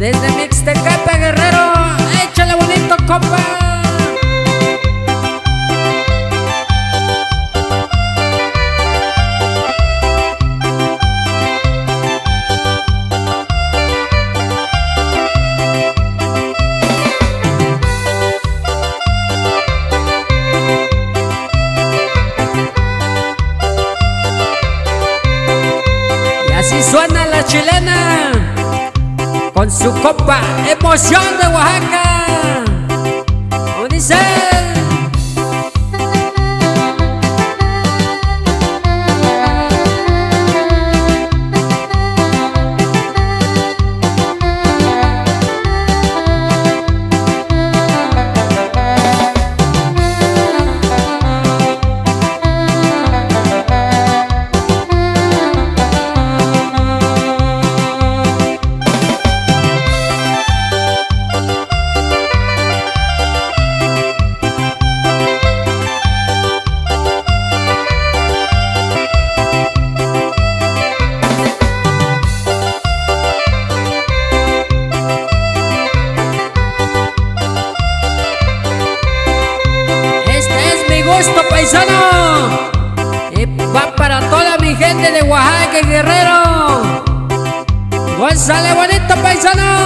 Desde Mixtecape, Guerrero, échale bonito, compa. Y así suena la chilena con su compa Emoción de Oaxaca. ¿Cómo dice? Gusto, paisano, y va para toda mi gente de Oaxaca y Guerrero. Gózale bonito, paisano.